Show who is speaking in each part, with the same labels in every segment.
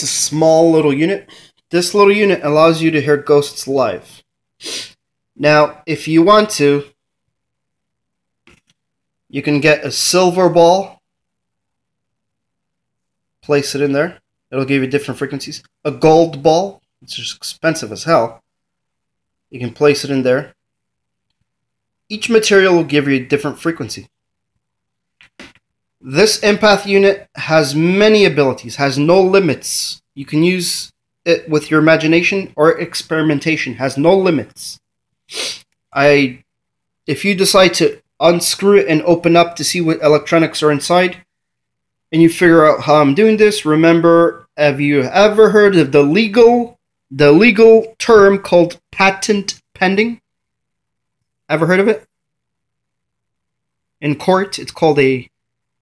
Speaker 1: It's a small little unit. This little unit allows you to hear ghosts live. Now, if you want to, you can get a silver ball, place it in there. It'll give you different frequencies. A gold ball, which is expensive as hell. You can place it in there. Each material will give you a different frequency. This empath unit has many abilities, has no limits. You can use it with your imagination or experimentation, has no limits. If you decide to unscrew it and open up to see what electronics are inside, and you figure out how I'm doing this, remember, have you ever heard of the legal term called patent pending? Ever heard of it? In court, it's called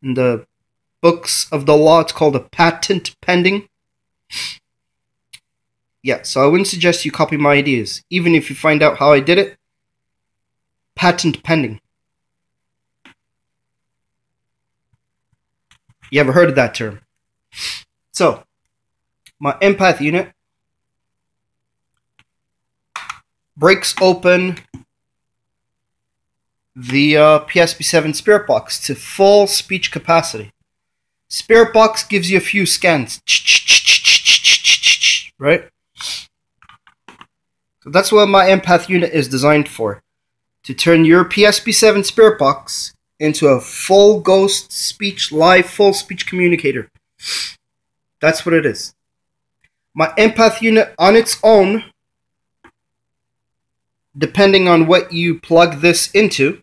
Speaker 1: in the books of the law, it's called a patent pending. Yeah, so I wouldn't suggest you copy my ideas, even if you find out how I did it. Patent pending. You ever heard of that term? So, my empath unit breaks open the P-Sb7 spirit box to full speech capacity. Spirit box gives you a few scans, right? So that's what my empath unit is designed for, to turn your P-Sb7 spirit box into a full ghost speech, live full speech communicator. That's what it is. My empath unit on its own, depending on what you plug this into,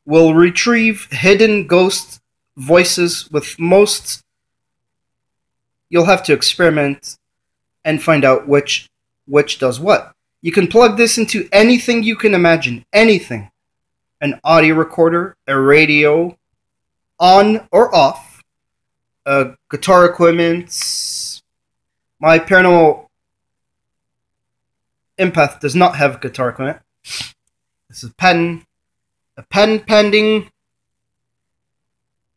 Speaker 1: will retrieve hidden ghost voices. With most, you'll have to experiment and find out which does what. You can plug this into anything you can imagine, anything. An audio recorder, a radio, on or off, guitar equipment. My paranormal empath does not have guitar equipment. This is patent. A patent pending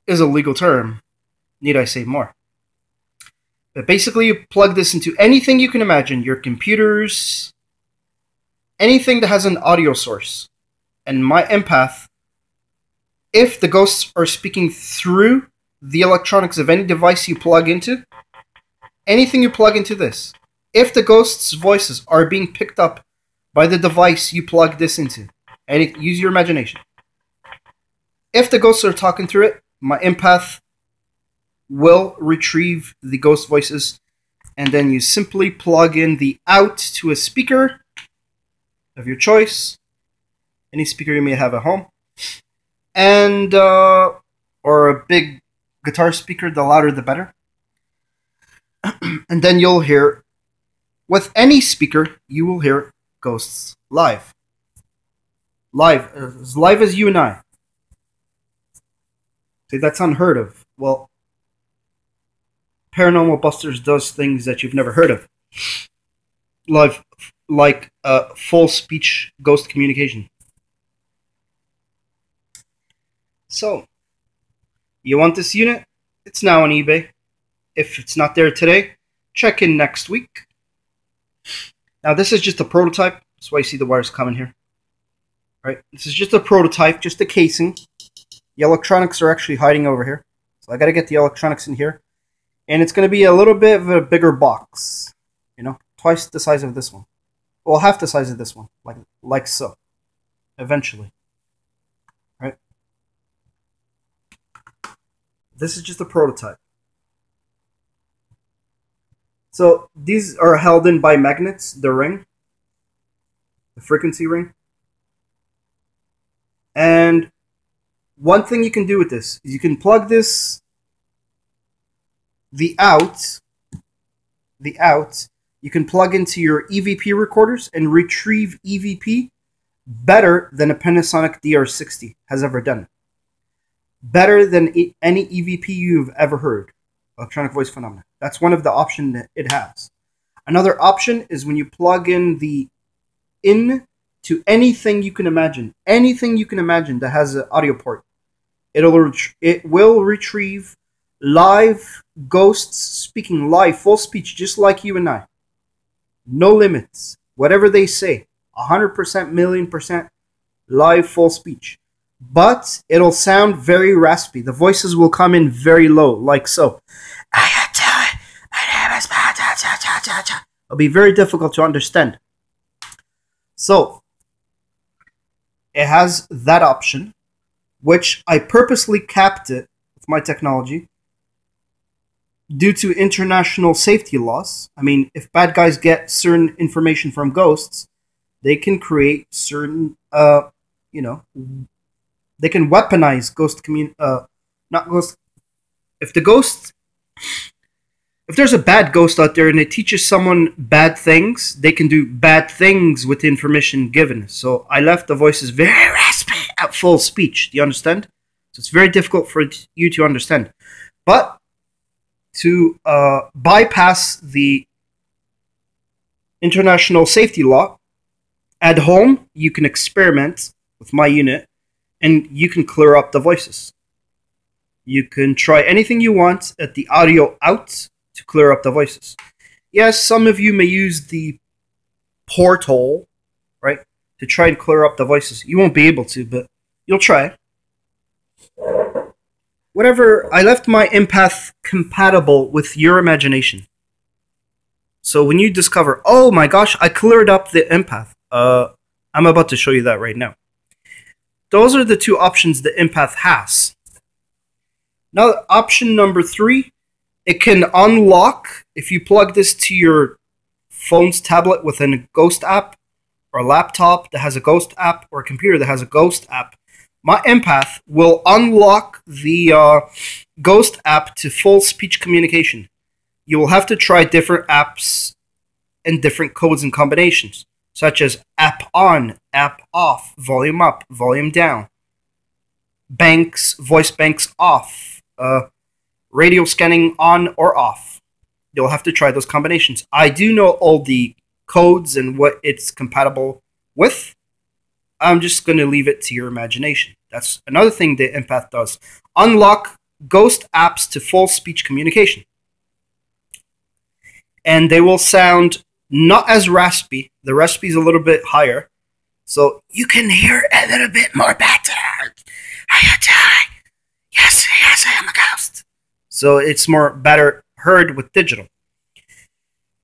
Speaker 1: is a legal term. Need I say more? But basically, you plug this into anything you can imagine. Your computers, anything that has an audio source. And my empath, if the ghosts are speaking through the electronics of any device you plug into, anything you plug into this, if the ghosts' voices are being picked up by the device you plug this into, and use your imagination. If the ghosts are talking through it, my empath will retrieve the ghost voices, and then you simply plug in the out to a speaker of your choice, any speaker you may have at home, and or a big guitar speaker, the louder the better. And then you'll hear, with any speaker, you will hear ghosts live. Live, as live as you and I. See, that's unheard of. Well, Paranormal Busters does things that you've never heard of. Live, like full speech ghost communication. So, you want this unit? It's now on eBay. If it's not there today, check in next week. Now, this is just a prototype. That's why you see the wires coming here. Right? This is just a prototype, just a casing. The electronics are actually hiding over here. So I got to get the electronics in here. And it's going to be a little bit of a bigger box. You know, twice the size of this one. Well, half the size of this one. Like so. Eventually. Right? This is just a prototype. So these are held in by magnets, the ring. The frequency ring. And one thing you can do with this is you can plug this, the out, you can plug into your EVP recorders and retrieve EVP better than a Panasonic DR60 has ever done. Better than any EVP you've ever heard. Electronic voice phenomena. That's one of the options that it has. Another option is when you plug in to anything you can imagine. Anything you can imagine that has an audio port. It will retrieve live ghosts speaking live, full speech, just like you and I. No limits. Whatever they say, 100%, million percent live, full speech. But it'll sound very raspy. The voices will come in very low, like so. It'll be very difficult to understand. So, it has that option, which I purposely capped it with my technology due to international safety laws. I mean, if bad guys get certain information from ghosts, they can create certain, they can weaponize not ghost. If there's a bad ghost out there and it teaches someone bad things, they can do bad things with the information given. So I left the voices very raspy at full speech. Do you understand? So it's very difficult for you to understand. But to bypass the international safety law, at home you can experiment with my unit and you can clear up the voices. You can try anything you want at the audio out to clear up the voices. Yes, some of you may use the portal, right, to try and clear up the voices. You won't be able to, but you'll try. Whatever, I left my empath compatible with your imagination. So when you discover, oh my gosh, I cleared up the empath, I'm about to show you that right now. Those are the two options the empath has. Now, option number 3, it can unlock if you plug this to your phone's tablet with a ghost app, or a laptop that has a ghost app, or a computer that has a ghost app. My empath will unlock the ghost app to full speech communication. You will have to try different apps and different codes and combinations, such as app on, app off, volume up, volume down, banks, voice banks off, radio scanning on or off. You'll have to try those combinations. I do know all the codes and what it's compatible with. I'm just going to leave it to your imagination. That's another thing the empath does. Unlock ghost apps to full speech communication. And they will sound not as raspy. The raspy is a little bit higher. So you can hear a little bit more better. How you doing? Yes, I am a ghost. So it's more better heard with digital.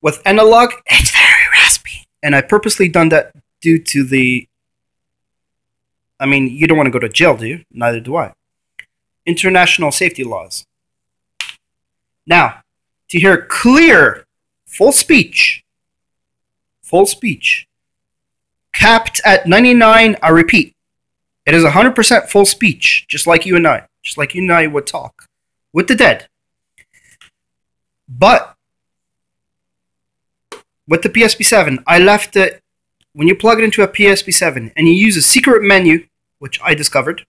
Speaker 1: With analog, it's very raspy. And I purposely done that due to the... I mean, you don't want to go to jail, do you? Neither do I. International safety laws. Now, to hear clear, full speech, capped at 99, I repeat, it is 100% full speech, just like you and I. Just like you and I would talk with the dead. But with the P-Sb7, I left it, when you plug it into a P-Sb7 and you use a secret menu, which I discovered,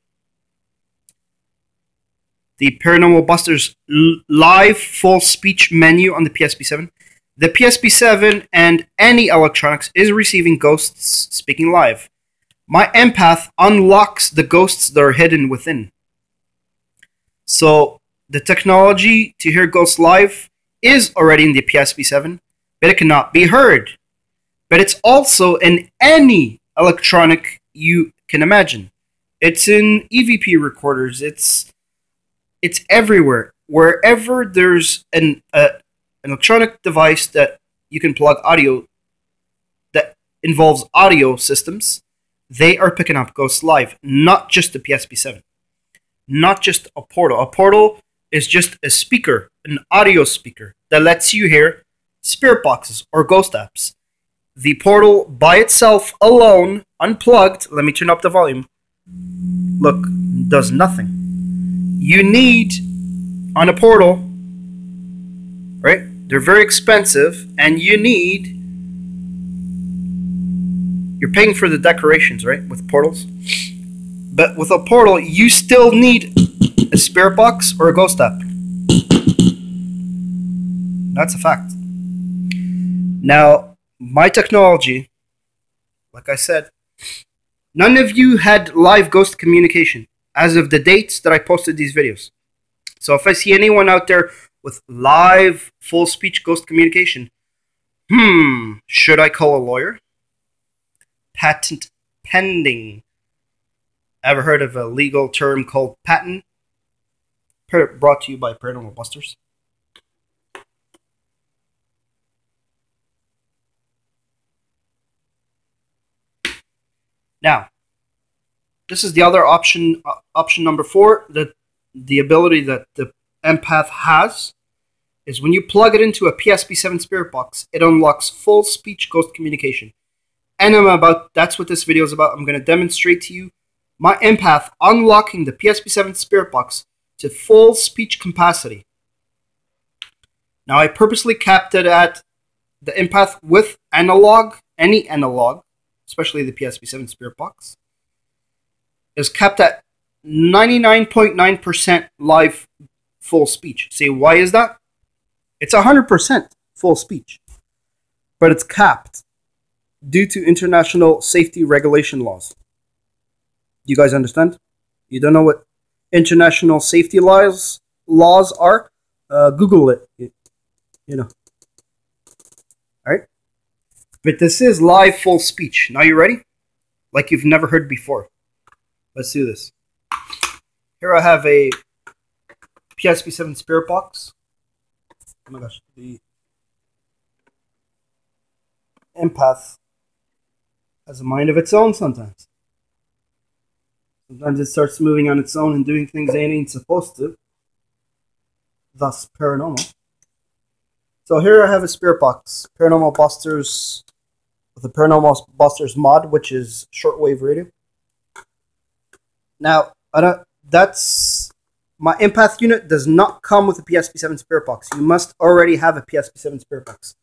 Speaker 1: the Paranormal Busters live full speech menu on the P-Sb7, the P-Sb7 and any electronics is receiving ghosts speaking live. My empath unlocks the ghosts that are hidden within. So the technology to hear ghosts live is already in the P-Sb7, but it cannot be heard. But it's also in any electronic you can imagine. It's in EVP recorders. It's everywhere. Wherever there's an electronic device that you can plug audio that involves audio systems, they are picking up ghosts live. Not just the P-Sb7. Not just a portal. A portal is just a speaker, an audio speaker that lets you hear spirit boxes or ghost apps. The portal by itself alone, unplugged, let me turn up the volume, look, does nothing. You need, on a portal, right, they're very expensive, and you need, you're paying for the decorations, right, with portals. But with a portal, you still need a spirit box or a ghost app. That's a fact. Now, my technology, like I said, none of you had live ghost communication as of the dates that I posted these videos. So if I see anyone out there with live full speech ghost communication, should I call a lawyer? Patent pending. Ever heard of a legal term called patent? Brought to you by Paranormal Busters. Now, this is the other option. Option number 4. The ability that the empath has is when you plug it into a P-Sb7 spirit box, it unlocks full speech ghost communication. And that's what this video is about. I'm going to demonstrate to you my empath unlocking the P-Sb7 spirit box to full speech capacity. Now, I purposely capped it at the empath with analog, any analog, especially the P-Sb7 spirit box, is capped at 99.9% live full speech. Say, why is that? It's 100% full speech, but it's capped due to international safety regulation laws. Do you guys understand? You don't know what international safety laws are? Google it. You know. All right? But this is live full speech. Now you ready? Like you've never heard before. Let's do this. Here I have a P-Sb7 spirit box. Oh my gosh. The empath has a mind of its own sometimes. Sometimes it starts moving on its own and doing things it ain't supposed to. Thus, paranormal. So here I have a spirit box. Paranormal Busters with a Paranormal Busters mod, which is shortwave radio. Now, that's my empath unit does not come with a P-Sb7 spirit box. You must already have a P-Sb7 spirit box.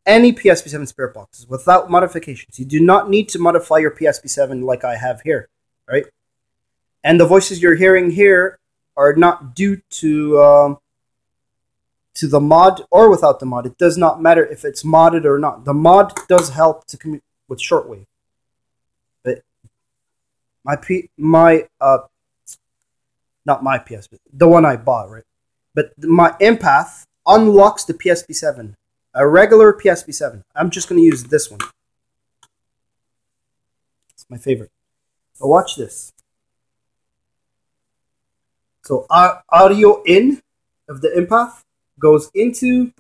Speaker 1: Any P-Sb7 spirit boxes without modifications. You do not need to modify your P-Sb7 like I have here, right? And the voices you're hearing here are not due to the mod or without the mod. It does not matter if it's modded or not. The mod does help to communicate with shortwave. But not my P-Sb, the one I bought, right? But my empath unlocks the P-Sb7. A regular P-Sb7. I'm just going to use this one. It's my favorite. So watch this. So audio in of the empath goes into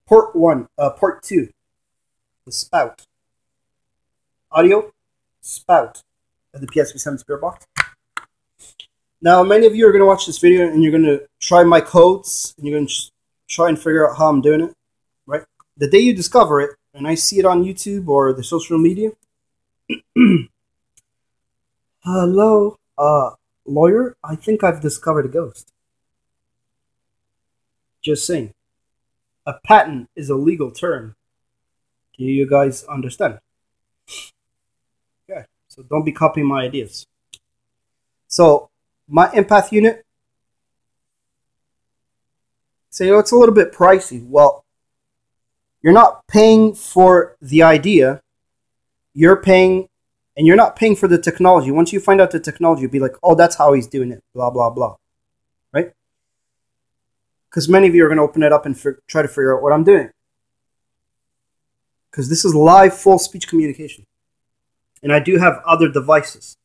Speaker 1: port 2, the spout. Audio, spout of the P-Sb7 spirit box. Now, many of you are going to watch this video and you're going to try my codes and you're going to try and figure out how I'm doing it, right? The day you discover it, and I see it on YouTube or the social media, hello, lawyer, I think I've discovered a ghost. Just saying. A patent is a legal term. Do you guys understand? Okay, so don't be copying my ideas. So, my empath unit, say, it's a little bit pricey. Well, you're not paying for the idea. You're paying, and you're not paying for the technology. Once you find out the technology, you'll be like, oh, that's how he's doing it, blah, blah, blah. Right? Because many of you are going to open it up and try to figure out what I'm doing. Because this is live full speech communication. And I do have other devices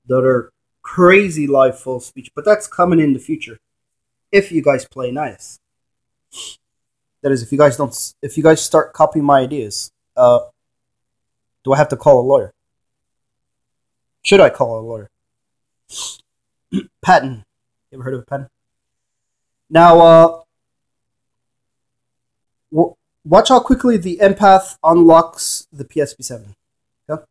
Speaker 1: that are crazy live full speech, but that's coming in the future. If you guys play nice. That is, if you guys start copying my ideas, do I have to call a lawyer? Should I call a lawyer? Patent. You ever heard of a patent? Now, watch how quickly the empath unlocks the P-Sb7. Okay?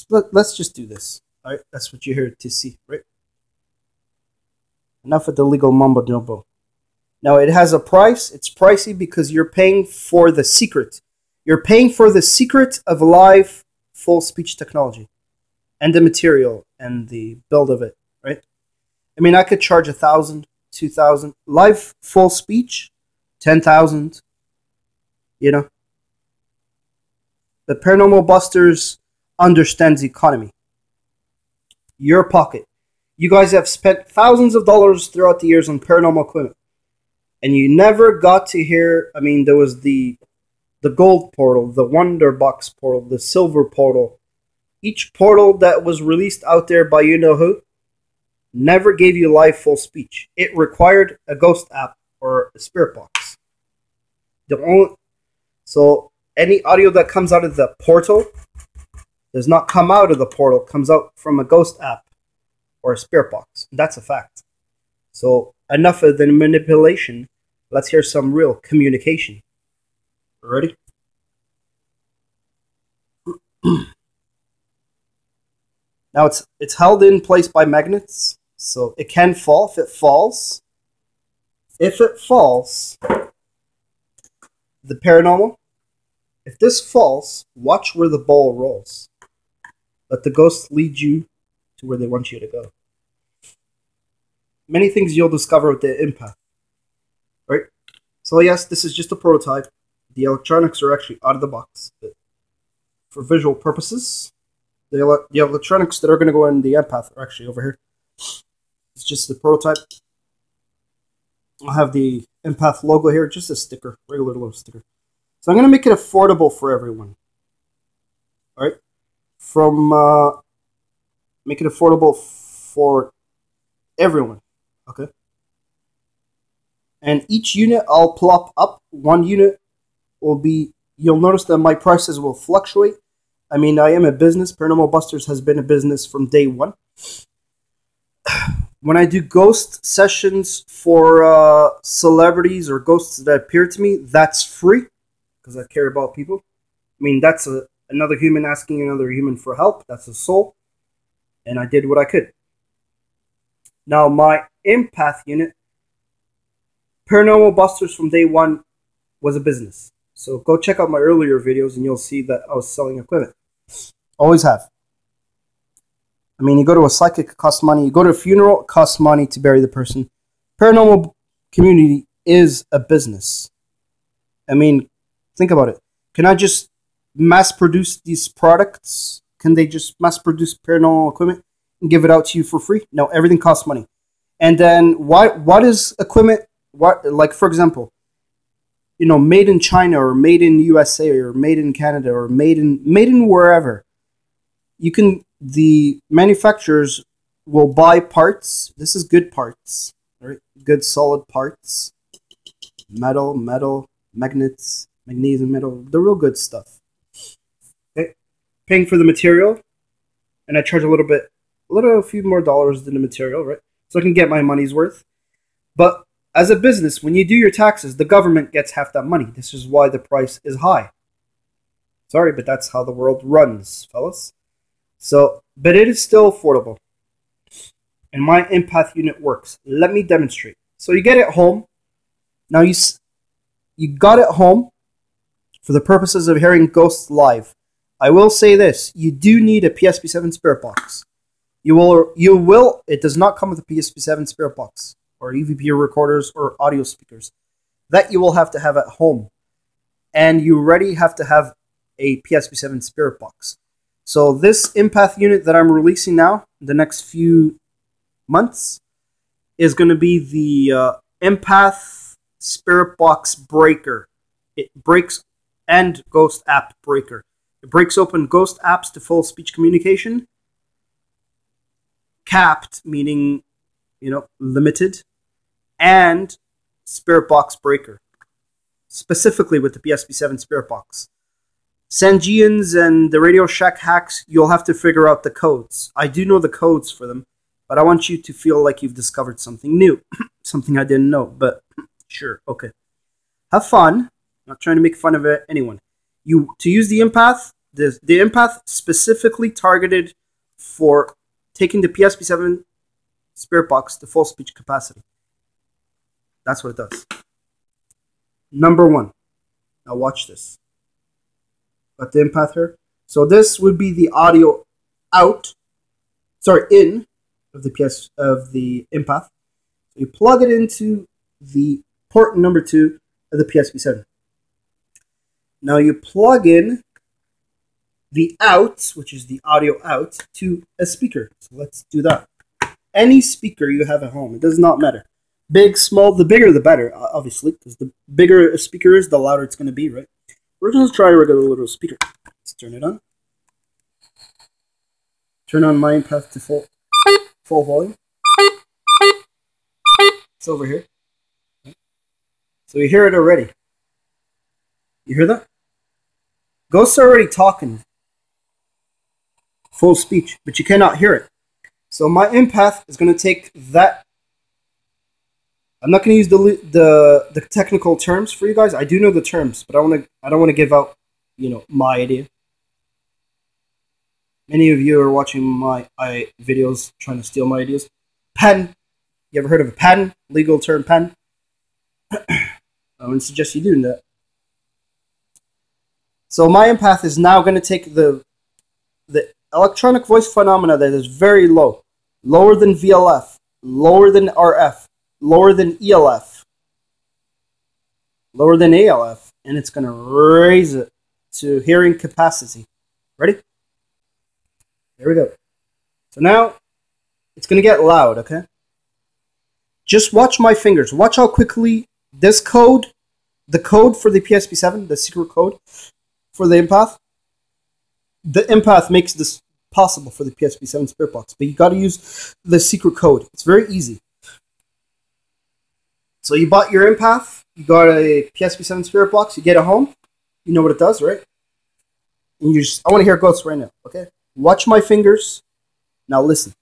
Speaker 1: Let's just do this. All right, that's what you're here to see, right? Enough with the legal mumbo jumbo. Now, it has a price. It's pricey because you're paying for the secret. You're paying for the secret of live full speech technology and the material and the build of it, right? I mean, I could charge 1,000, 2,000. Live full speech, 10,000, you know? The Paranormal Busters understands economy. Your pocket. You guys have spent thousands of dollars throughout the years on paranormal equipment, and you never got to hear. I mean, there was the gold portal, the wonder box portal, the silver portal. Each portal that was released out there by you know who never gave you live full speech. It required a ghost app or a spirit box. So any audio that comes out of the portal does not come out of the portal, comes out from a ghost app or a spirit box. That's a fact. So enough of the manipulation. Let's hear some real communication. Ready? Now it's held in place by magnets, so it can fall. If it falls, the paranormal, if this falls, watch where the ball rolls. Let the ghosts lead you to where they want you to go. Many things you'll discover with the empath. Right? So yes, this is just a prototype. The electronics are actually out of the box. But for visual purposes, the electronics that are going to go in the empath are actually over here. It's just the prototype. I'll have the empath logo here, just a sticker, regular little sticker. So I'm going to make it affordable for everyone. Alright? Make it affordable for everyone. Okay? And each unit I'll plop up. One unit will be, you'll notice that my prices will fluctuate. I mean, I am a business. Paranormal Busters has been a business from day one. When I do ghost sessions for celebrities or ghosts that appear to me, that's free because I care about people. I mean, that's another human asking another human for help. That's a soul. And I did what I could. Now, my empath unit, Paranormal Busters from day one was a business. So go check out my earlier videos and you'll see that I was selling equipment. Always have. I mean, you go to a psychic, it costs money. You go to a funeral, it costs money to bury the person. Paranormal community is a business. I mean, think about it. Can I just mass produce these products? Can they just mass produce paranormal equipment and give it out to you for free? No, everything costs money. And then what is equipment? Like, for example, you know, made in China or made in USA or made in Canada or made in wherever. The manufacturers will buy parts. This is good parts, right? Good solid parts. Metal, magnets, magnesium metal, the real good stuff. Okay? Paying for the material, and I charge a few more dollars than the material, right? So I can get my money's worth. But as a business, when you do your taxes, the government gets half that money. This is why the price is high. Sorry, but that's how the world runs, fellas. So, but it is still affordable. And my empath unit works. Let me demonstrate. So you get it home. Now you got it home for the purposes of hearing ghosts live. I will say this. You do need a P-Sb7 spirit box. You will, it does not come with a P-Sb7 spirit box or EVP recorders or audio speakers. That you will have to have at home. And you already have to have a P-Sb7 spirit box. So this empath unit that I'm releasing now, the next few months, is going to be the empath spirit box breaker. It breaks and ghost app breaker. It breaks open ghost apps to full speech communication. Capped, meaning, you know, limited. And spirit box breaker. Specifically with the P-Sb7 spirit box. Sanjians and the Radio Shack hacks, you'll have to figure out the codes. I do know the codes for them, but I want you to feel like you've discovered something new. Something I didn't know, but sure, okay. Have fun. Not trying to make fun of anyone. To use the empath, the empath specifically targeted for taking the P-Sb7 spirit box to full speech capacity. That's what it does. Number one. Now watch this. Got the empath here. So this would be the audio in of the empath. So you plug it into the port number 2 of the P-Sb7. Now you plug in the out, which is the audio out, to a speaker. So let's do that. any speaker you have at home. It does not matter. Big, small, the bigger the better, obviously, because the bigger a speaker is, the louder it's going to be, right? We're going to try a regular little speaker. Let's turn it on. Turn on my Empath to full volume. It's over here. So you hear it already. You hear that? Ghosts are already talking. Full speech, but you cannot hear it. So my Empath is going to take that. I'm not going to use the technical terms for you guys. I do know the terms, but I don't want to give out, my idea. Many of you are watching my videos trying to steal my ideas. Patent. You ever heard of a patent? Legal term patent? I would suggest you do that. So my Empath is now going to take the electronic voice phenomena that is very low, lower than VLF, lower than RF, lower than ELF, lower than ALF, and it's going to raise it to hearing capacity. Ready? There we go. So now it's going to get loud, okay? Just watch my fingers. Watch how quickly this code, the code for the P-Sb7, the secret code for the Empath makes this possible for the P-Sb7 spirit box, but you got to use the secret code. It's very easy. So you bought your Empath, you got a P-Sb7 spirit box, you get it home, you know what it does, right? And I want to hear ghosts right now, okay? Watch my fingers. Now listen.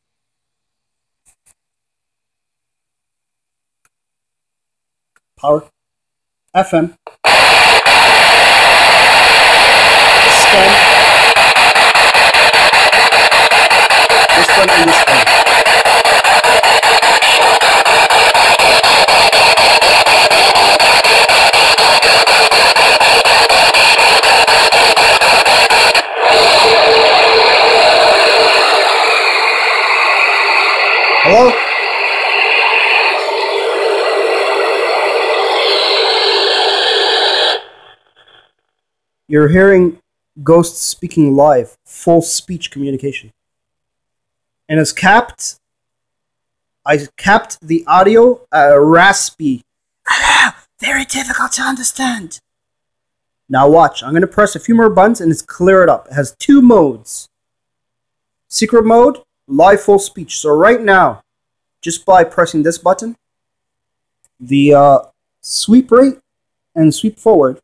Speaker 1: Power. FM. Scan. This one and this one. Hello? You're hearing ghosts speaking live, full speech communication. And I capped the audio raspy. Hello, very difficult to understand. Now watch, I'm going to press a few more buttons and it's clear it up. It has 2 modes. Secret mode, live full speech. So right now, just by pressing this button, the sweep rate and sweep forward,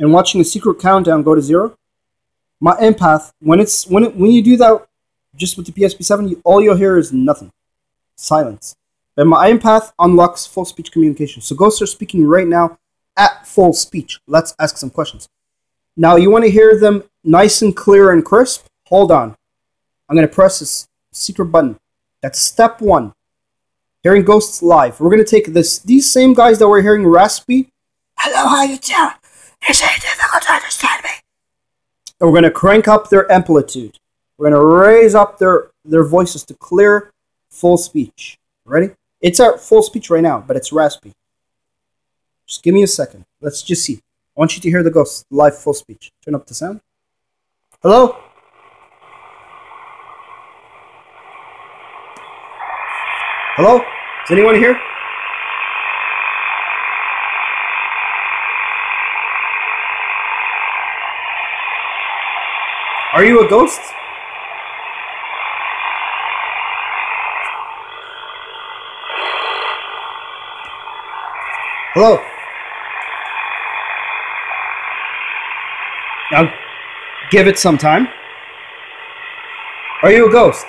Speaker 1: and watching the secret countdown go to 0, my Empath, when you do that just with the P-Sb7, all you'll hear is nothing. Silence. But my Empath unlocks full speech communication. So ghosts are speaking right now at full speech. Let's ask some questions. Now, you want to hear them nice and clear and crisp? Hold on. I'm going to press this secret button. That's step 1. Hearing ghosts live. We're going to take these same guys that we're hearing raspy. Hello, how you doing? Is it difficult to understand me? And we're going to crank up their amplitude. We're going to raise up their voices to clear full speech. Ready? It's at full speech right now, but it's raspy. Just give me a second. Let's just see. I want you to hear the ghosts live full speech. Turn up the sound. Hello? Hello? Is anyone here? Are you a ghost? Hello? Now, give it some time. Are you a ghost?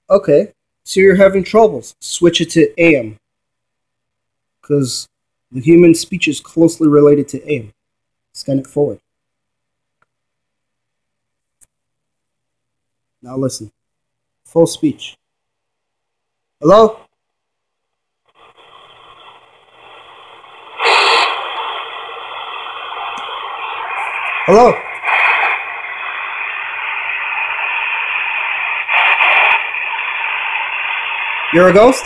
Speaker 1: Okay, so you're having troubles. Switch it to AM. Because the human speech is closely related to AM. Scan it forward. Now listen. Full speech. Hello? Hello? You're a ghost?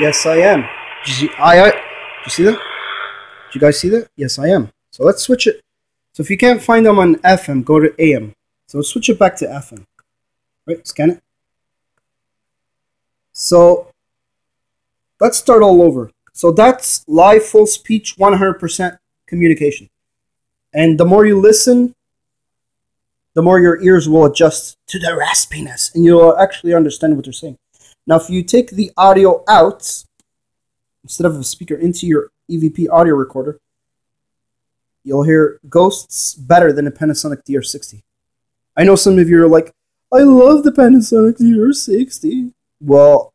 Speaker 1: Yes, I am. Did you see that? Did you guys see that? Yes, I am. So let's switch it. So if you can't find them on FM, go to AM. So let's switch it back to FM. Right, scan it. So let's start all over. So that's live full speech, 100% communication. And the more you listen, the more your ears will adjust to the raspiness, and you'll actually understand what they're saying. Now, if you take the audio out, instead of a speaker, into your EVP audio recorder, you'll hear ghosts better than a Panasonic DR60. I know some of you are like, I love the Panasonic DR60. Well,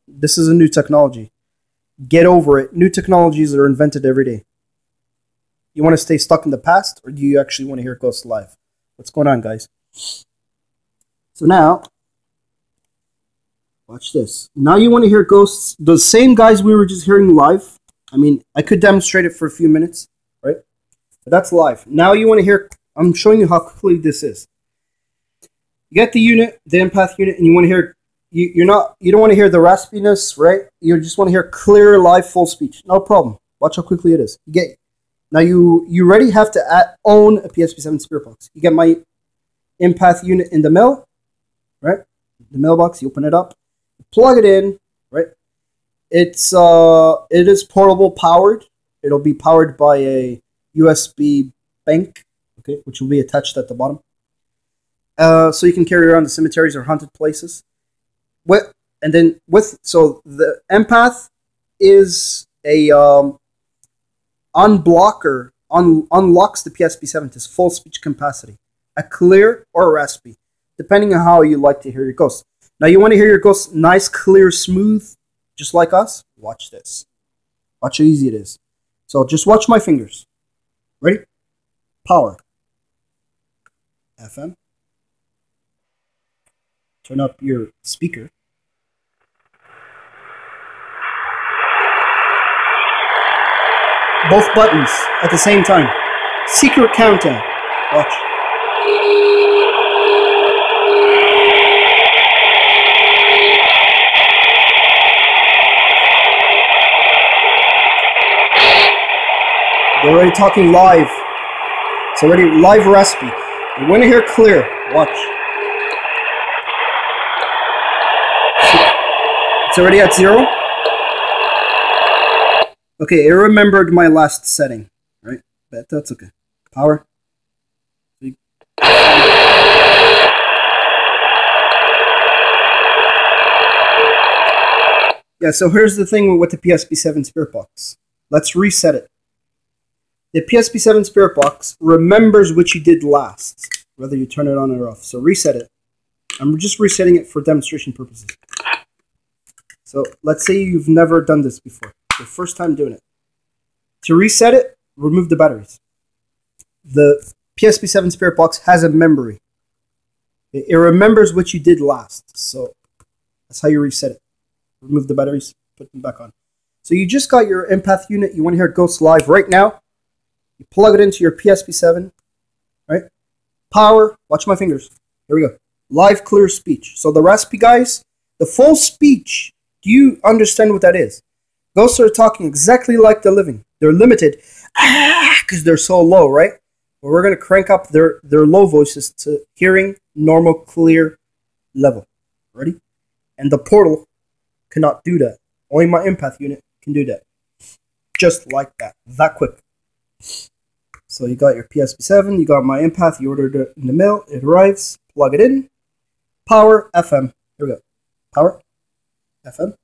Speaker 1: this is a new technology. Get over it. New technologies are invented every day. You want to stay stuck in the past, or do you actually want to hear ghosts live? What's going on, guys? So now, watch this. Now you want to hear ghosts, the same guys we were just hearing live. I mean, I could demonstrate it for a few minutes, right? But that's live. Now you want to hear, I'm showing you how quickly this is. You get the unit, the empath unit, and you want to hear, you don't want to hear the raspiness, right? You just want to hear clear, live, full speech. No problem. Watch how quickly it is. You get, now you already have to own a P-Sb7 spirit box. You get my empath unit in the mail, right? The mailbox, you open it up, you plug it in, right? It is portable powered. It'll be powered by a USB bank, okay, which will be attached at the bottom. So you can carry around the cemeteries or haunted places. So the empath is a unblocker, unlocks the P-Sb7 to its full speech capacity, a clear or raspy, depending on how you like to hear your ghosts. Now you want to hear your ghosts nice, clear, smooth, just like us? Watch this. Watch how easy it is. So just watch my fingers. Ready? Power. FM. Turn up your speaker. Both buttons at the same time. Secret countdown. Watch. They're already talking live. It's already live raspy. You want to hear clear. Watch. It's already at 0. Okay, it remembered my last setting, right? But that's okay. Power. Yeah, so here's the thing with the P-Sb7 Spirit Box. Let's reset it. The P-Sb7 Spirit Box remembers what you did last, whether you turn it on or off. So reset it. I'm just resetting it for demonstration purposes. So let's say you've never done this before. Your first time doing it. To reset it, remove the batteries. The P-Sb7 Spirit Box has a memory. It remembers what you did last. So that's how you reset it. Remove the batteries, put them back on. So you just got your empath unit. You want to hear ghosts live right now. You plug it into your P-Sb7, right? Power, watch my fingers. Here we go. Live, clear speech. So the raspy guys, the full speech, do you understand what that is? Ghosts are talking exactly like the living. They're limited because they're so low, right? But we're going to crank up their low voices to hearing normal, clear level. Ready? And the portal cannot do that. Only my empath unit can do that. Just like that. That quick. So you got your P-Sb7, you got my empath, you ordered it in the mail, it arrives, plug it in, power, FM, here we go, power, FM,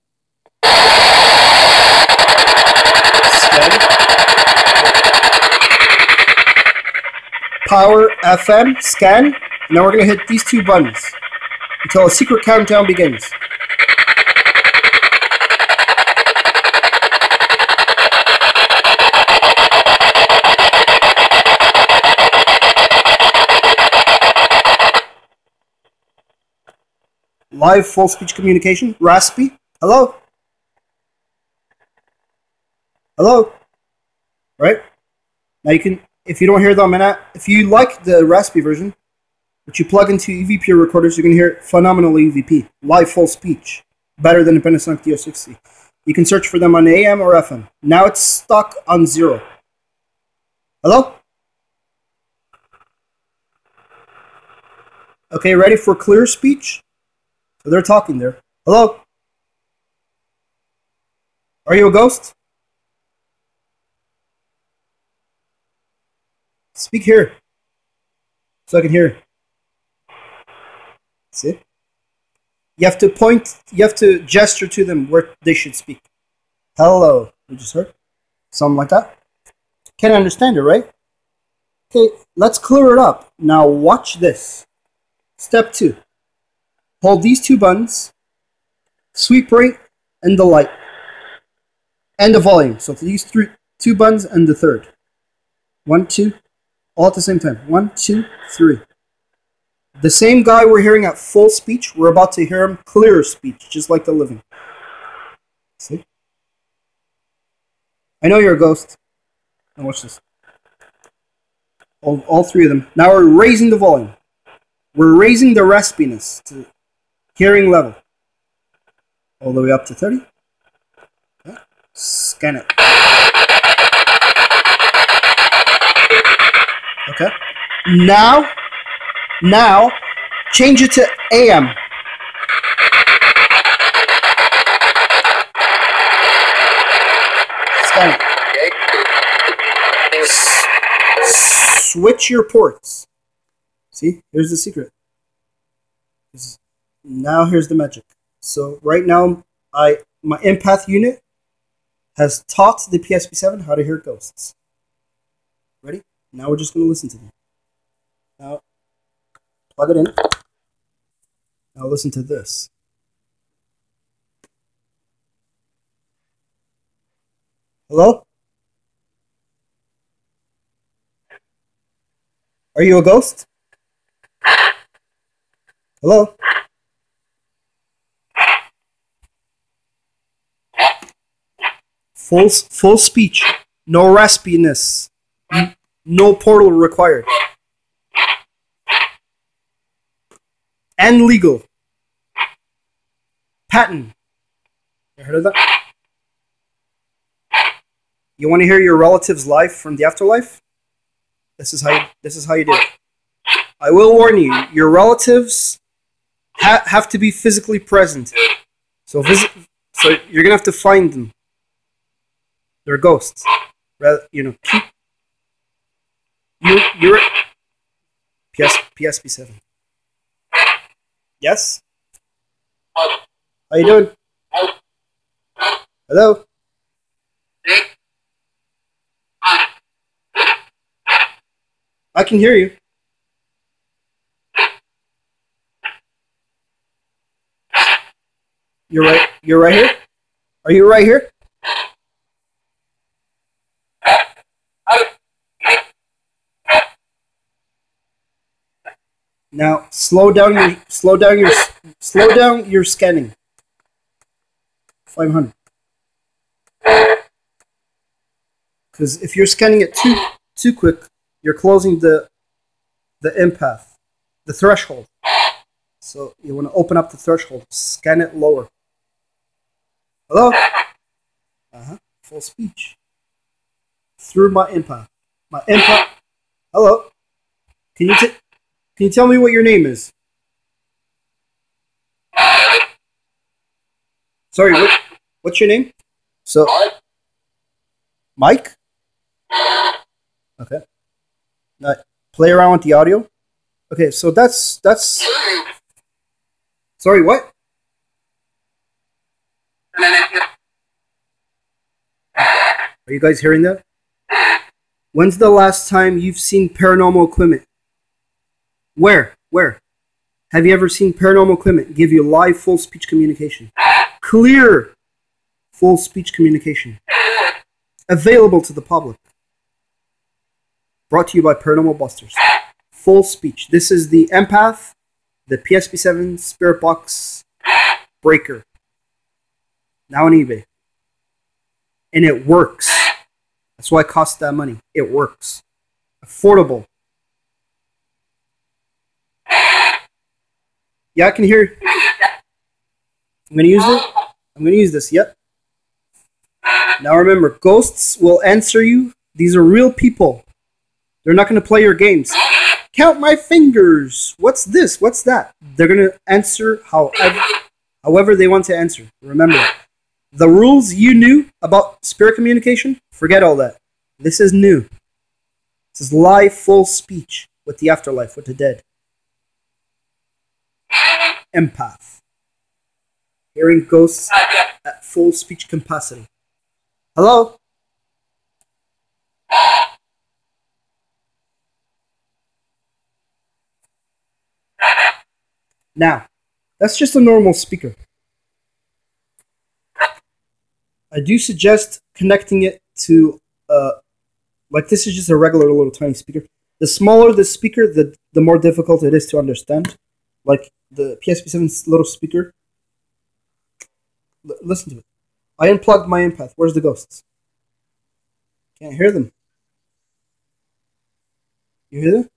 Speaker 1: scan, power, FM, scan, now we're going to hit these two buttons until a secret countdown begins. Live full speech communication, raspy. Hello? Hello? Right? Now you can, if you don't hear them, if you like the raspy version, But you plug into EVP recorders, you're going to hear phenomenal EVP, live full speech, better than the Panasonic TO60. You can search for them on AM or FM. Now it's stuck on 0. Hello? Okay, ready for clear speech? So they're talking there. Hello? Are you a ghost? Speak here, so I can hear. See? You have to point, you have to gesture to them where they should speak. Hello. You just heard? Something like that? Can't understand it, right? Okay, let's clear it up. Now watch this. Step 2. Hold these 2 buttons, sweep right, and the light. And the volume. So these 2 buttons and the third. 1, 2, all at the same time. 1, 2, 3. The same guy we're hearing at full speech, we're about to hear him clear speech, just like the living. See? I know you're a ghost. Now watch this. All 3 of them. Now we're raising the volume. We're raising the raspiness to hearing level. All the way up to 30. Okay. Scan it. Okay. Now, change it to AM. Scan it. Switch your ports. See, here's the secret. Now here's the magic. So right now, my empath unit has taught the P-Sb7 how to hear ghosts. Ready? Now we're just going to listen to them. Now, plug it in. Now listen to this. Hello? Are you a ghost? Hello? Full speech. No raspiness. No portal required. And legal. Patent. You heard of that? You want to hear your relatives live from the afterlife? This is how you do it. I will warn you, your relatives have to be physically present. So you're gonna have to find them. They're ghosts. You're P-Sb7. Yes? How you doing? Hello? I can hear you. You're right here? Are you right here? Now slow down your scanning. 500. Because if you're scanning it too quick, you're closing the empath, the threshold. So you want to open up the threshold, scan it lower. Hello? Full speech. Through my empath. My empath. Hello? Can you tell me what your name is? Sorry, what's your name? So, Mike? Okay. Now, play around with the audio. Okay, so that's... Sorry, what? Are you guys hearing that? When's the last time you've seen paranormal equipment? Where? Have you ever seen paranormal equipment give you live full speech communication? Clear full speech communication. Available to the public. Brought to you by Paranormal Busters. Full speech. This is the Empath, the P-Sb7 Spirit Box Breaker. Now on eBay. And it works. That's why it costs that money. It works. Affordable. Yeah, I can hear you. I'm gonna use it. I'm gonna use this. Yep. Now remember, ghosts will answer you. These are real people. They're not gonna play your games. Count my fingers. What's this? What's that? They're gonna answer however they want to answer. Remember that. The rules you knew about spirit communication, forget all that. This is new. This is live, full speech with the afterlife, with the dead. Empath. Hearing ghosts at full speech capacity. Hello? Now, that's just a normal speaker. I do suggest connecting it to, like this is just a regular little tiny speaker. The smaller the speaker, the more difficult it is to understand. Like the P-Sb7's little speaker. Listen to it. I unplugged my empath. Where's the ghosts? Can't hear them. You hear them?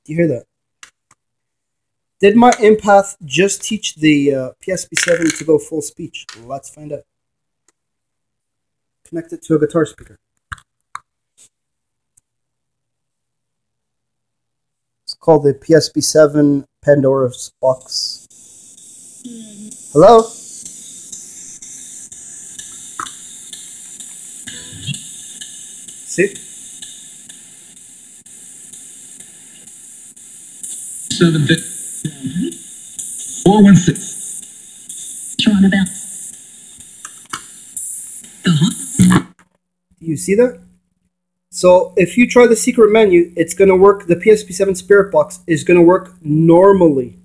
Speaker 1: Do you hear that? Did my empath just teach the P-Sb7 to go full speech? Let's find out. Connect it to a guitar speaker. It's called the P-Sb7 Pandora's Box. Hello? See?
Speaker 2: 416. Trying about.
Speaker 1: Do you see that? So if you try the secret menu, it's going to work. The P-Sb7 Spirit Box is going to work normally.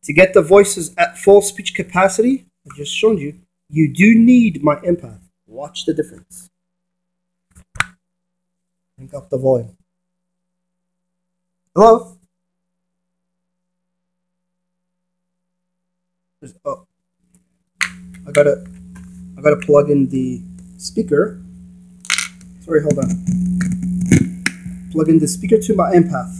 Speaker 1: To get the voices at full speech capacity, I just showed you, you do need my empath. Watch the difference. Crank up the volume. Hello? Oh, I gotta plug in the speaker. Sorry, hold on. Plug in the speaker to my empath.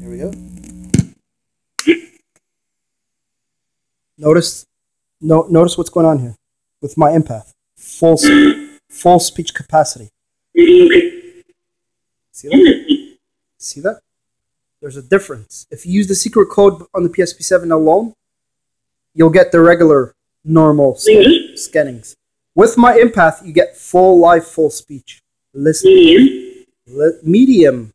Speaker 1: Here we go. Notice what's going on here with my empath. Full speech capacity. See that? See that? There's a difference. If you use the secret code on the P-Sb7 alone, you'll get the regular, normal scannings. With my empath, you get full live, full speech. Listen. Medium.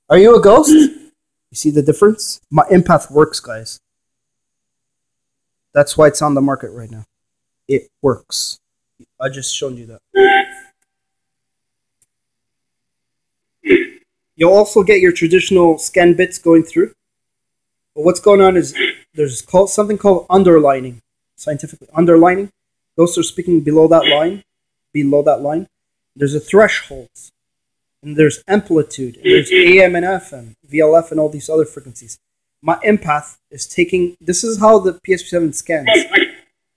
Speaker 1: Are you a ghost? You see the difference? My empath works, guys. That's why it's on the market right now. It works. I just showed you that. You'll also get your traditional scan bits going through. But what's going on is there's something called underlining. Scientifically, underlining. Ghosts are speaking below that line. Below that line. There's a threshold. And there's amplitude. And there's AM and FM, VLF, and all these other frequencies. My empath is taking... This is how the P-Sb7 scans.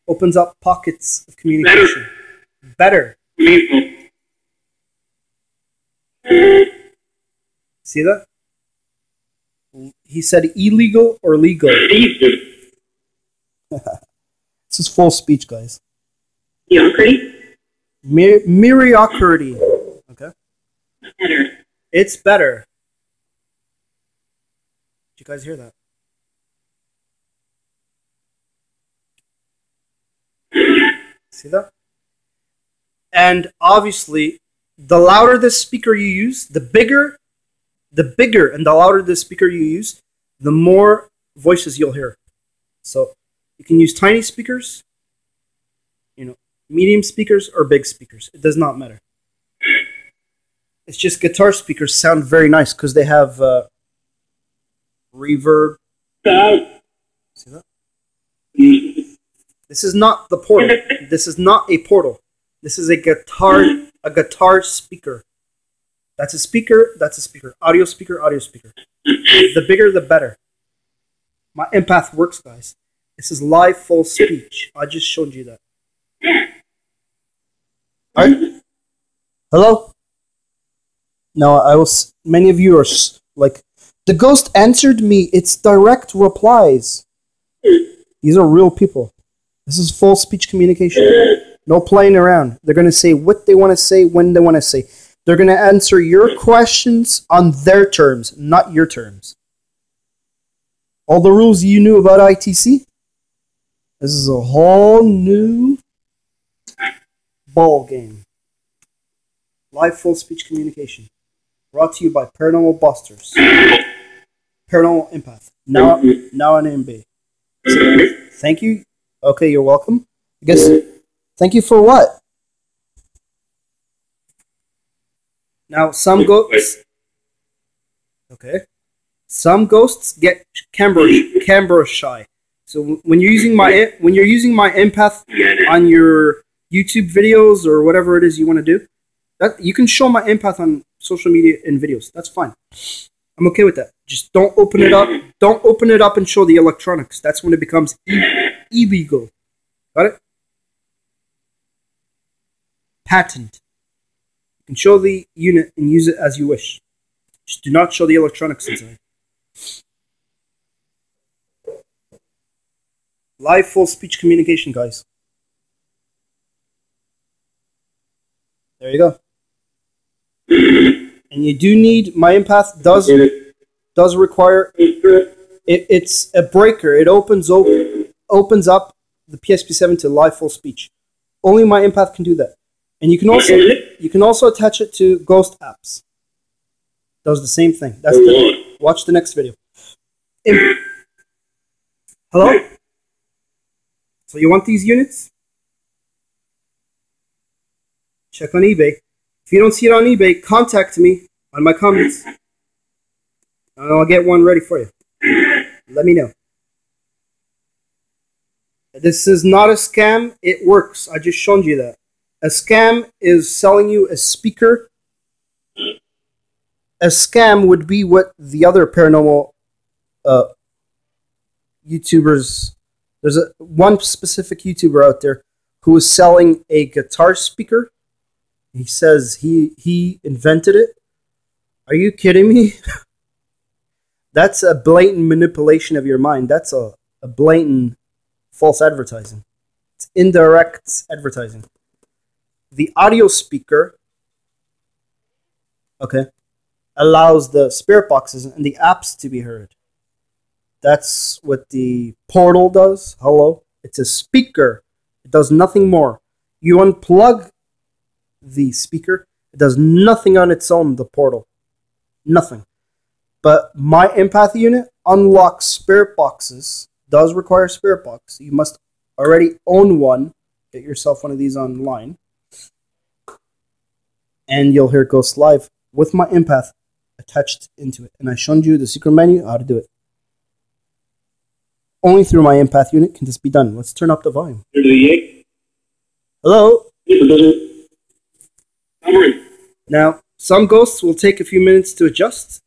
Speaker 1: Opens up pockets of communication. Better. See that? He said illegal or legal. This is full speech, guys. Mediocrity. Okay.
Speaker 2: Better.
Speaker 1: It's better. Did you guys hear that? See that? And obviously, the louder the speaker you use, the bigger and the louder the speaker you use, the more voices you'll hear. So you can use tiny speakers, medium speakers, or big speakers. It does not matter. It's just guitar speakers sound very nice because they have reverb. See that? This is not the portal. This is not a portal. This is a guitar speaker. That's a speaker, that's a speaker. Audio speaker, audio speaker. The bigger, the better. My empath works, guys. This is live full speech. I just showed you that. Alright? Hello? No, I was. Many of you are like, the ghost answered me. It's direct replies. These are real people. This is full speech communication. No playing around. They're going to say what they want to say when they want to say. They're going to answer your questions on their terms, not your terms. All the rules you knew about ITC? This is a whole new ball game. Live full speech communication. Brought to you by Paranormal Busters. Paranormal Empath. Now on MB. Thank you. Okay, you're welcome. I guess. Thank you for what? Now some ghosts. Okay. Some ghosts get camera shy. So when you're using my empath on your YouTube videos or whatever it is you want to do, that you can show my empath on social media and videos. That's fine. I'm okay with that. Just don't open it up. Don't open it up and show the electronics. That's when it becomes illegal. Got it? Patent. You can show the unit and use it as you wish. Just do not show the electronics inside. Live full speech communication, guys. There you go. And you do need, my empath does require, it's a breaker. It opens up the P-Sb7 to live full speech. Only my empath can do that. And you can also attach it to ghost apps. Does the same thing. Watch the next video. Hello? So you want these units? Check on eBay. If you don't see it on eBay, contact me on my comments. And I'll get one ready for you. Let me know. This is not a scam. It works. I just showed you that. A scam is selling you a speaker. A scam would be what the other paranormal YouTubers... There's one specific YouTuber out there who is selling a guitar speaker. He says he invented it. Are you kidding me? That's a blatant manipulation of your mind. That's a blatant false advertising. It's indirect advertising. The audio speaker, okay, allows the spirit boxes and the apps to be heard. That's what the portal does. Hello. It's a speaker. It does nothing more. You unplug the speaker. It does nothing on its own, the portal. Nothing. But my empath unit unlocks spirit boxes. Does require a spirit box. You must already own one. Get yourself one of these online. And you'll hear Ghost Live with my empath attached into it. And I showed you the secret menu, how to do it. Only through my empath unit can this be done. Let's turn up the volume. Hello? Now, some ghosts will take a few minutes to adjust,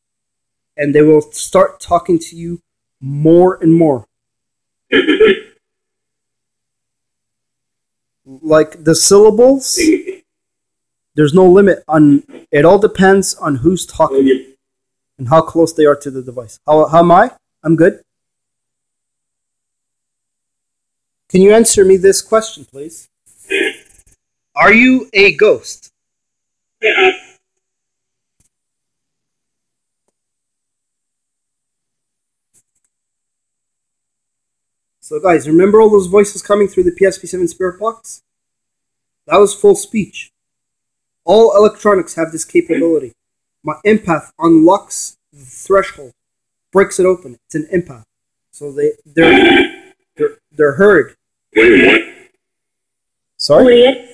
Speaker 1: and they will start talking to you more and more. Like the syllables, there's no limit on. It all depends on who's talking and how close they are to the device. How am I? I'm good. Can you answer me this question, please? Are you a ghost?
Speaker 2: Yeah.
Speaker 1: So guys, remember all those voices coming through the P-Sb7 spirit box? That was full speech. All electronics have this capability. My empath unlocks the threshold, breaks it open. It's an empath. So they're heard.
Speaker 2: What?
Speaker 1: Sorry?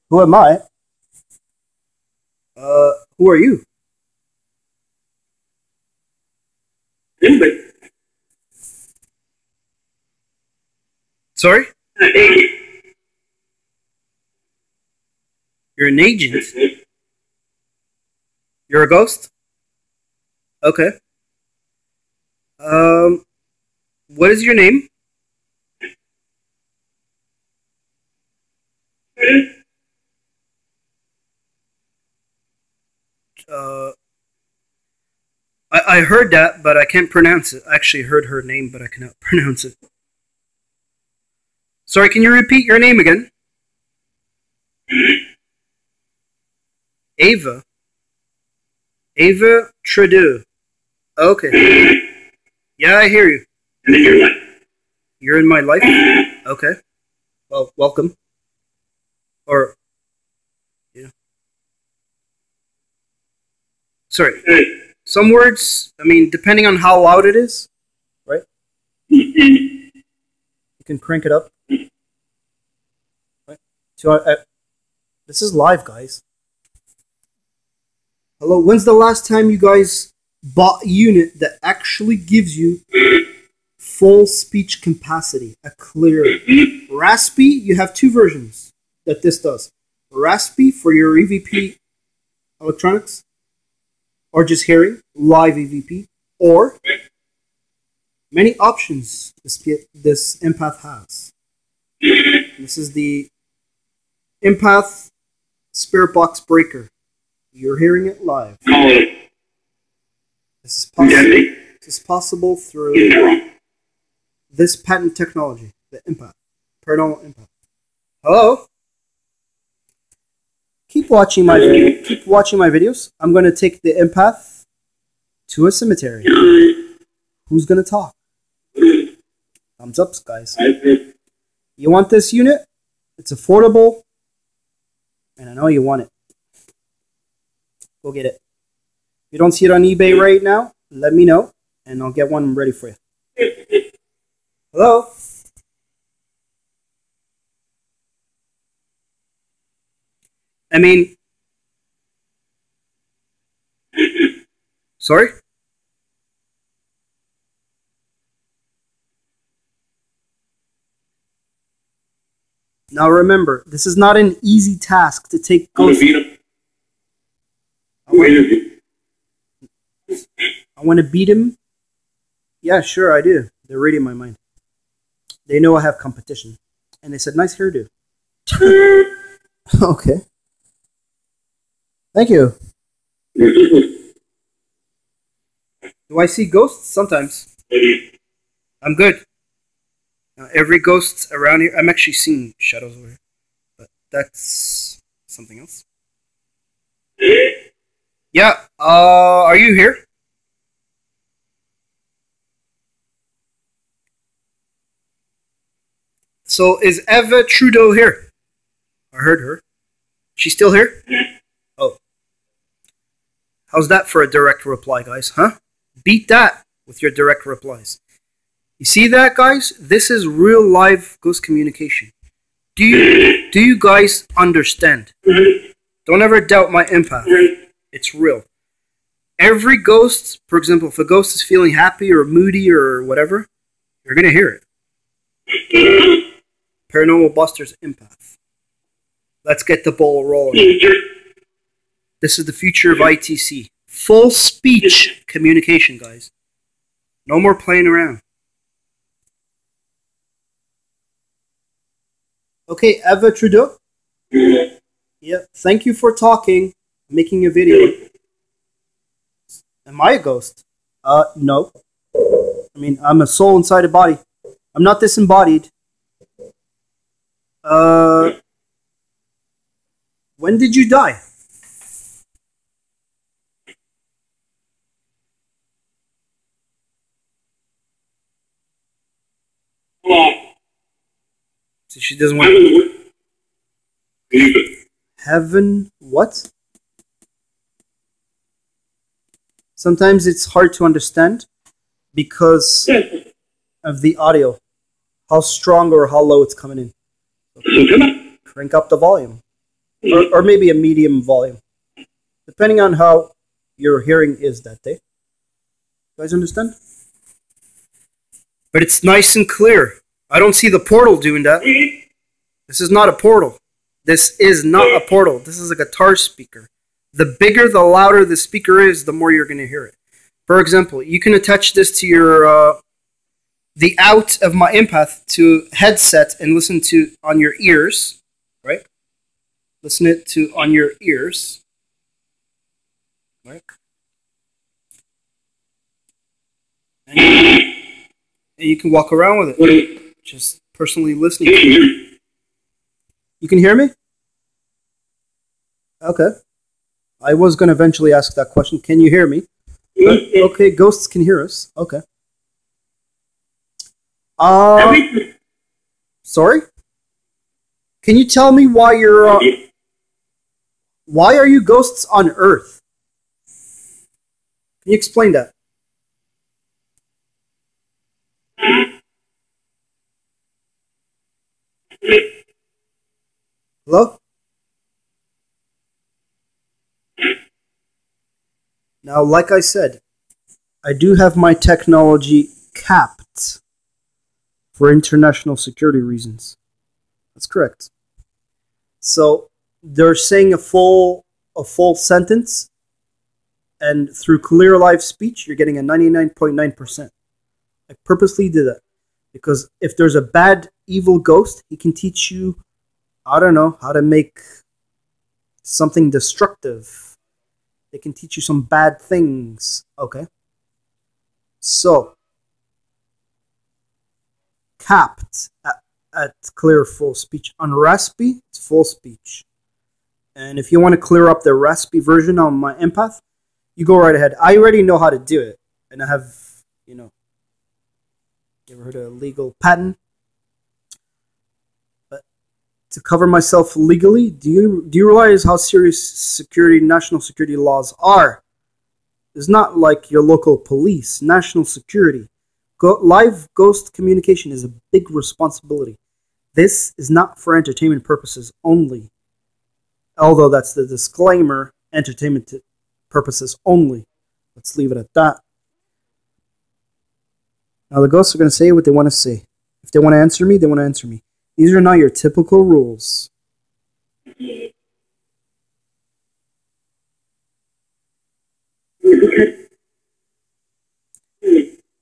Speaker 1: Who am I? Who are you? Sorry? You're an agent? You're a ghost? Okay. What is your name? Uh, I heard that, but I can't pronounce it. I actually heard her name, but I cannot pronounce it. Sorry, can you repeat your name again? Ava. Ava Trudeau. Okay. Yeah, I hear you. You're in my life? Okay. Well, welcome. Or, yeah. Sorry. Some words, I mean, depending on how loud it is, right? You can crank it up. Right? So this is live, guys. Hello, when's the last time you guys bought a unit that actually gives you full speech capacity, a clear raspy? You have two versions that this does. Raspy for your EVP electronics, or just hearing, live EVP, or many options this Empath has. This is the Empath Spirit Box Breaker. You're hearing it live. This is possible through this patent technology, the Empath, Paranormal Empath. Hello? Keep watching my videos. I'm going to take the Empath to a cemetery. Who's going to talk? Thumbs up, guys. You want this unit? It's affordable, and I know you want it. Go get it. If you don't see it on eBay right now, let me know, and I'll get one ready for you. Hello? I mean... Sorry? Now remember, this is not an easy task to take ghosts. I want to beat him? Yeah, sure, I do. They're reading my mind. They know I have competition. And they said, nice hairdo. Okay. Thank you. Do I see ghosts? Sometimes. I'm good. Every ghost around here... I'm actually seeing shadows over here. But that's something else. Yeah, are you here? So, is Eva Trudeau here? I heard her. She's still here? Oh. How's that for a direct reply, guys, huh? Beat that with your direct replies. You see that, guys? This is real live ghost communication. Do you guys understand? Don't ever doubt my empath. It's real. Every ghost, for example, if a ghost is feeling happy or moody or whatever, you're going to hear it. Paranormal Busters Empath. Let's get the ball rolling. This is the future of ITC. Full speech communication, guys. No more playing around. Okay, Eva Trudeau? Yeah, thank you for talking, making a video. Am I a ghost? No. I mean, I'm a soul inside a body. I'm not disembodied. When did you die? So she doesn't want... Heaven what? Sometimes it's hard to understand because of the audio. How strong or how low it's coming in. So crank up the volume. Or maybe a medium volume. Depending on how your hearing is that day. You guys understand? But it's nice and clear. I don't see the portal doing that. This is not a portal. This is not a portal. This is a guitar speaker. The bigger, the louder the speaker is, the more you're going to hear it. For example, you can attach this to your the out of my empath to headset and listen to on your ears, right? Listen it to on your ears, right? And you can walk around with it, just personally listening to it. You can hear me? Okay. I was going to eventually ask that question. Can you hear me? Okay, ghosts can hear us. Okay. Sorry? Can you tell me why you're... why are you ghosts on Earth? Can you explain that? Hello? Now, like I said, I do have my technology capped for international security reasons. That's correct. So they're saying a full sentence, and through clear live speech, you're getting a 99.9%. I purposely did that because if there's a bad, evil ghost, he can teach you, I don't know, how to make something destructive. They can teach you some bad things. Okay. So, capped at clear full speech. On raspy, it's full speech. And if you want to clear up the raspy version on my empath, you go right ahead. I already know how to do it. And I have, you ever heard of legal patent? But to cover myself legally, do you realize how serious national security laws are? It's not like your local police. National security. Live ghost communication is a big responsibility. This is not for entertainment purposes only. Although that's the disclaimer, entertainment purposes only. Let's leave it at that. Now the ghosts are going to say what they want to say. If they want to answer me, they want to answer me. These are not your typical rules.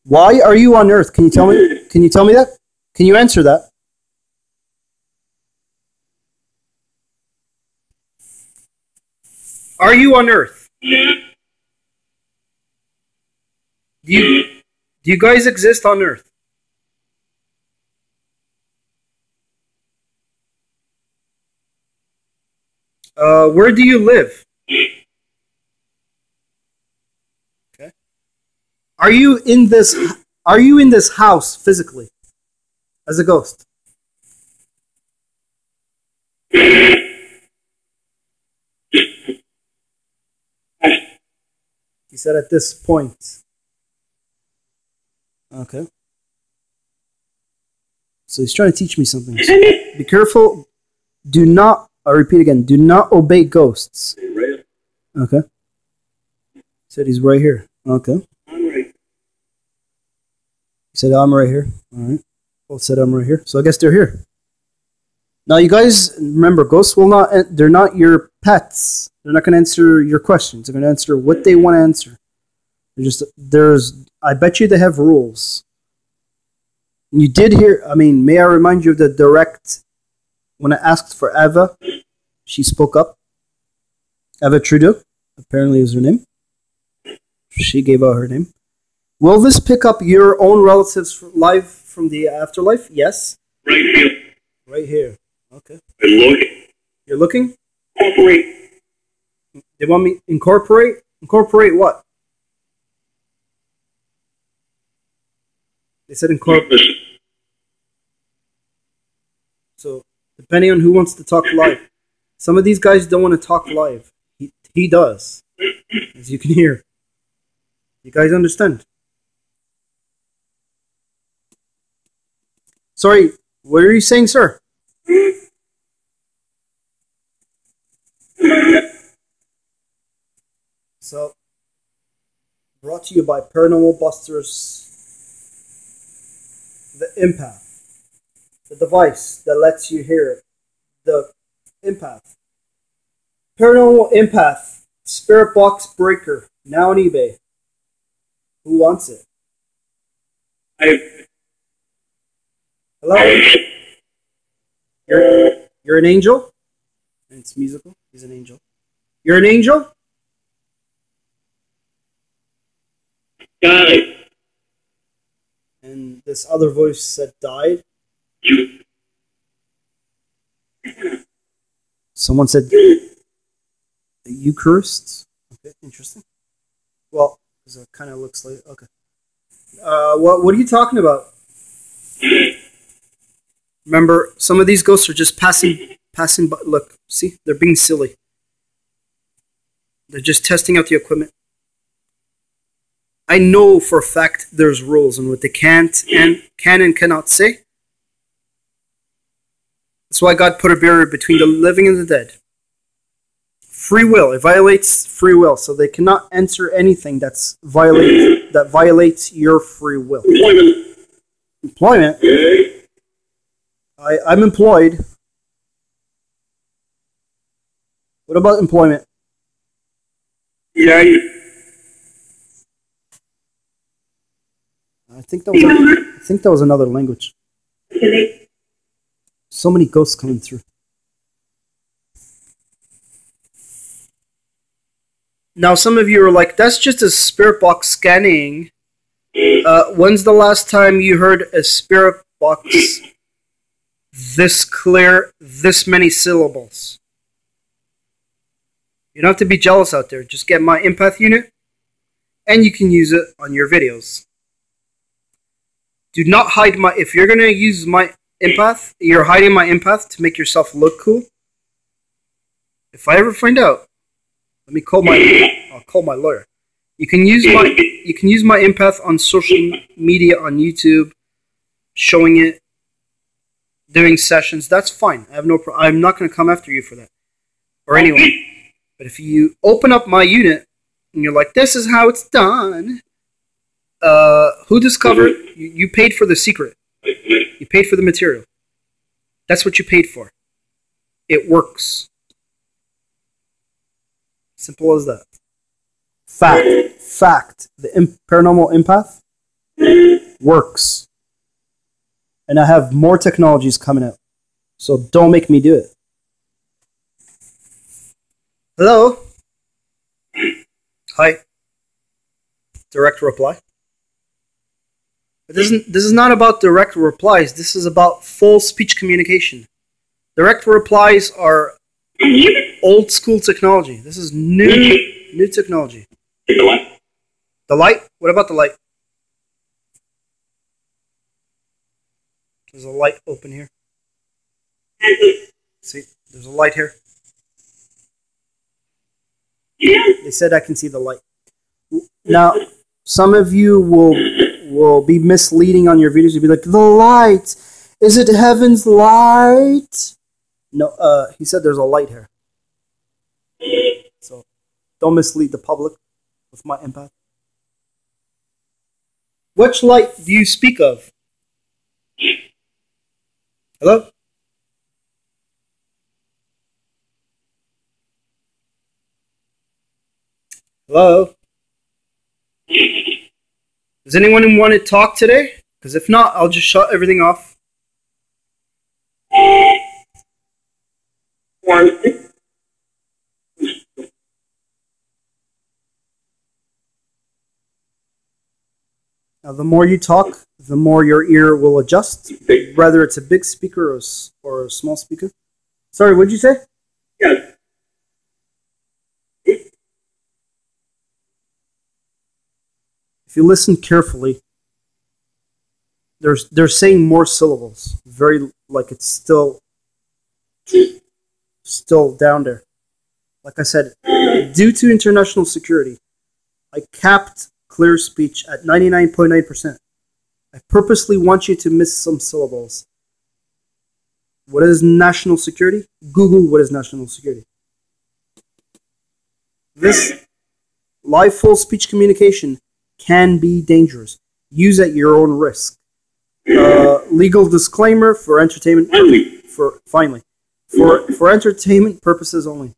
Speaker 1: Why are you on Earth? Can you tell me? Can you tell me that? Can you answer that? Are you on Earth? Do you guys exist on Earth? Where do you live? Okay. Are you in this house physically as a ghost? He said at this point. Okay. So he's trying to teach me something. So be careful. Do not, I repeat again, do not obey ghosts. Okay. He said he's right here. Okay. He said I'm right here. Alright. Both said I'm right here. So I guess they're here. Now you guys remember, ghosts will not, they're not your pets. They're not going to answer your questions. They're going to answer what they want to answer. I bet you they have rules. And you did hear, may I remind you of the direct, when I asked for Eva, she spoke up. Eva Trudeau, apparently is her name. She gave out her name. Will this pick up your own relatives live from the afterlife? Yes.
Speaker 2: Right here.
Speaker 1: Right here. Okay.
Speaker 2: I'm looking.
Speaker 1: You're looking?
Speaker 2: Incorporate.
Speaker 1: They want me incorporate? Incorporate what? They said incorporate. So, depending on who wants to talk live. Some of these guys don't want to talk live. He does. As you can hear. You guys understand? Sorry, what are you saying, sir? So, brought to you by Paranormal Busters, the Empath, the device that lets you hear the Empath. Paranormal Empath, Spirit Box Breaker, now on eBay. Who wants it? Hello? You're an angel? And it's musical. He's an angel. You're an angel?
Speaker 2: Died.
Speaker 1: And this other voice said died. Someone said Eucharist. Okay, interesting. Well, because it kind of looks like okay. What are you talking about? Remember, some of these ghosts are just passing by. Look, see, they're being silly. They're just testing out the equipment. I know for a fact there's rules on what they can and cannot say. That's why God put a barrier between the living and the dead. Free will. It violates free will, so they cannot enter anything that violates your free will. Employment. I'm employed. What about employment?
Speaker 2: Yeah.
Speaker 1: I think that was another language. So many ghosts coming through. Now, some of you are like, that's just a spirit box scanning. When's the last time you heard a spirit box this clear, this many syllables? You don't have to be jealous out there. Just get my Empath unit, and you can use it on your videos. Do not hide my... If you're going to use my Empath, you're hiding my Empath to make yourself look cool. If I ever find out, let me call I'll call my lawyer. You can use my Empath on social media, on YouTube, showing it, doing sessions. That's fine. I have no problem. I'm not going to come after you for that, or anyone. But if you open up my unit and you're like, "This is how it's done," who discovered? You paid for the secret. You paid for the material. That's what you paid for. It works. Simple as that. Fact. The paranormal empath works. And I have more technologies coming out. So don't make me do it. Hello? Hi. Direct reply. But this is not about direct replies. This is about full speech communication. Direct replies are old school technology. This is new technology. The light? What about the light? There's a light open here. See, there's a light here. They said I can see the light. Now, some of you will be misleading on your videos. You'll be like, the light! Is it heaven's light? No, he said there's a light here. So, don't mislead the public with my Empath. Which light do you speak of? Hello? Hello? Does anyone want to talk today? Because if not, I'll just shut everything off. Now, the more you talk, the more your ear will adjust, whether it's a big speaker or a small speaker. Sorry, what'd you say?
Speaker 2: Yes.
Speaker 1: If you listen carefully, they're saying more syllables. Very, like it's still down there. Like I said, due to international security, I capped clear speech at 99.9%. I purposely want you to miss some syllables. What is national security? Google what is national security. This live full speech communication can be dangerous. Use at your own risk. Legal disclaimer for entertainment. For entertainment purposes only.